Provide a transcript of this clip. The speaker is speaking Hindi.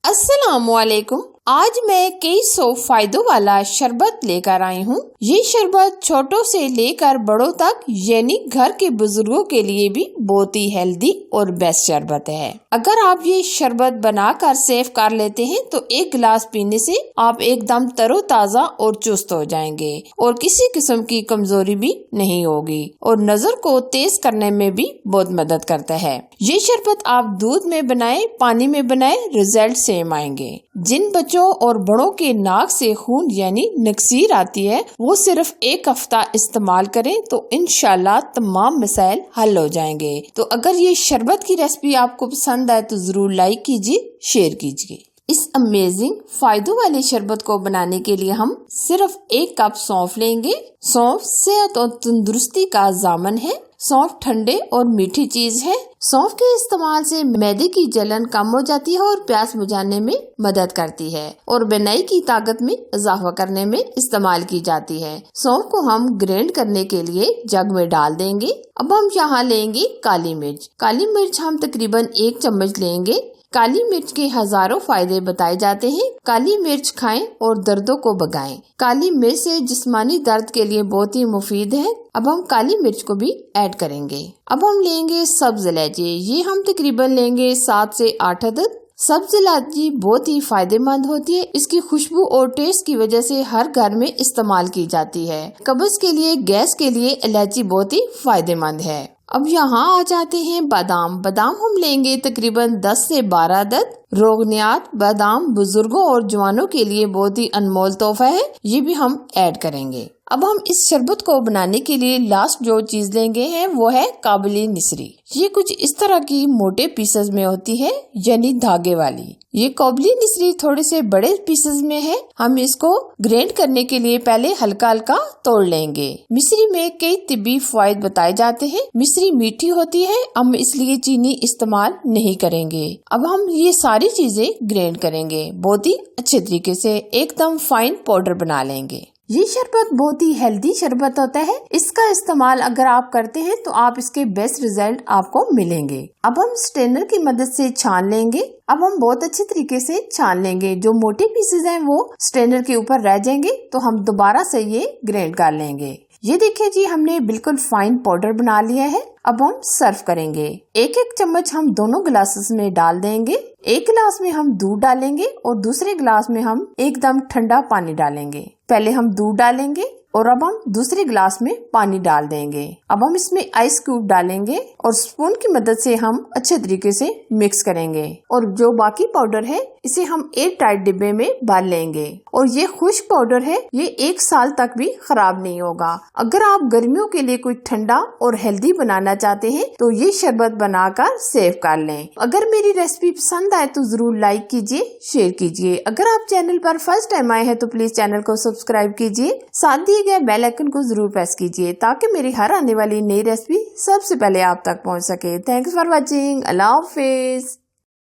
अस्सलामुअलैकुम। आज मैं कई सौ फायदों वाला शरबत लेकर आई हूँ। ये शरबत छोटों से लेकर बड़ों तक यानी घर के बुजुर्गों के लिए भी बहुत ही हेल्दी और बेस्ट शरबत है। अगर आप ये शरबत बनाकर सेव कर लेते हैं तो एक गिलास पीने से आप एकदम तरोताजा और चुस्त हो जाएंगे और किसी किस्म की कमजोरी भी नहीं होगी और नजर को तेज करने में भी बहुत मदद करता है। ये शरबत आप दूध में बनाए, पानी में बनाए, रिजल्ट सेम आएंगे। जिन बच्चों और बड़ों के नाक से खून यानी नक्सीर आती है वो सिर्फ एक हफ्ता इस्तेमाल करें तो इंशाल्लाह तमाम मसाइल हल हो जाएंगे। तो अगर ये शरबत की रेसिपी आपको पसंद आए तो जरूर लाइक कीजिए, शेयर कीजिए। इस अमेजिंग फायदों वाले शरबत को बनाने के लिए हम सिर्फ 1 कप सौंफ लेंगे। सौंफ सेहत और तंदुरुस्ती का जामन है। सौंफ ठंडे और मीठी चीज है। सौंफ के इस्तेमाल से मैदे की जलन कम हो जाती है और प्यास बुझाने में मदद करती है और बुनाई की ताकत में इजाफा करने में इस्तेमाल की जाती है। सौंफ को हम ग्राइंड करने के लिए जग में डाल देंगे। अब हम यहाँ लेंगे काली मिर्च। काली मिर्च हम तकरीबन 1 चम्मच लेंगे। काली मिर्च के हजारों फायदे बताए जाते हैं। काली मिर्च खाएं और दर्दों को भगाएं। काली मिर्च से जिस्मानी दर्द के लिए बहुत ही मुफीद है। अब हम काली मिर्च को भी ऐड करेंगे। अब हम लेंगे सब्ज इलायची। ये हम तकरीबन लेंगे 7 से 8 अदद। सब्ज इलायची बहुत ही फायदेमंद होती है। इसकी खुशबू और टेस्ट की वजह से हर घर में इस्तेमाल की जाती है। कब्ज के लिए, गैस के लिए इलायची बहुत ही फायदेमंद है। अब यहाँ आ जाते हैं बादाम। बादाम हम लेंगे तकरीबन 10 से 12 अदद। रोगनियात बादाम बुजुर्गों और जवानों के लिए बहुत ही अनमोल तोहफा है। ये भी हम ऐड करेंगे। अब हम इस शरबत को बनाने के लिए लास्ट जो चीज लेंगे हैं वो है काबुली मिश्री। ये कुछ इस तरह की मोटे पीसेस में होती है यानी धागे वाली। ये काबुली मिश्री थोड़े से बड़े पीसेस में है। हम इसको ग्राइंड करने के लिए पहले हल्का हल्का तोड़ लेंगे। मिश्री में कई तिब्बी फायदे बताए जाते हैं। मिश्री मीठी होती है, हम इसलिए चीनी इस्तेमाल नहीं करेंगे। अब हम ये सारी चीजें ग्राइंड करेंगे। बहुत ही अच्छे तरीके से एकदम फाइन पाउडर बना लेंगे। ये शरबत बहुत ही हेल्दी शरबत होता है। इसका इस्तेमाल अगर आप करते हैं तो आप इसके बेस्ट रिजल्ट आपको मिलेंगे। अब हम स्ट्रेनर की मदद से छान लेंगे। अब हम बहुत अच्छे तरीके से छान लेंगे। जो मोटे पीसेस हैं वो स्ट्रेनर के ऊपर रह जाएंगे तो हम दोबारा से ये ग्राइंड कर लेंगे। ये देखिए जी, हमने बिल्कुल फाइन पाउडर बना लिया है। अब हम सर्व करेंगे। 1-1 चम्मच हम दोनों गिलासेस में डाल देंगे। एक गिलास में हम दूध डालेंगे और दूसरे गिलास में हम एकदम ठंडा पानी डालेंगे। पहले हम दूध डालेंगे और अब हम दूसरे गिलास में पानी डाल देंगे। अब हम इसमें आइस क्यूब डालेंगे और स्पून की मदद से हम अच्छे तरीके से मिक्स करेंगे और जो बाकी पाउडर है इसे हम एयर टाइट डिब्बे में भर लेंगे। और ये खुश्क पाउडर है, ये 1 साल तक भी खराब नहीं होगा। अगर आप गर्मियों के लिए कोई ठंडा और हेल्दी बनाना चाहते हैं तो ये शरबत बनाकर सेव कर लें। अगर मेरी रेसिपी पसंद आए तो जरूर लाइक कीजिए, शेयर कीजिए। अगर आप चैनल पर फर्स्ट टाइम आए हैं तो प्लीज चैनल को सब्सक्राइब कीजिए। साथ दिए गए बेल आइकन को जरूर प्रेस कीजिए ताकि मेरी हर आने वाली नई रेसिपी सबसे पहले आप तक पहुंच सके। Thanks for watching. Allah Hafiz.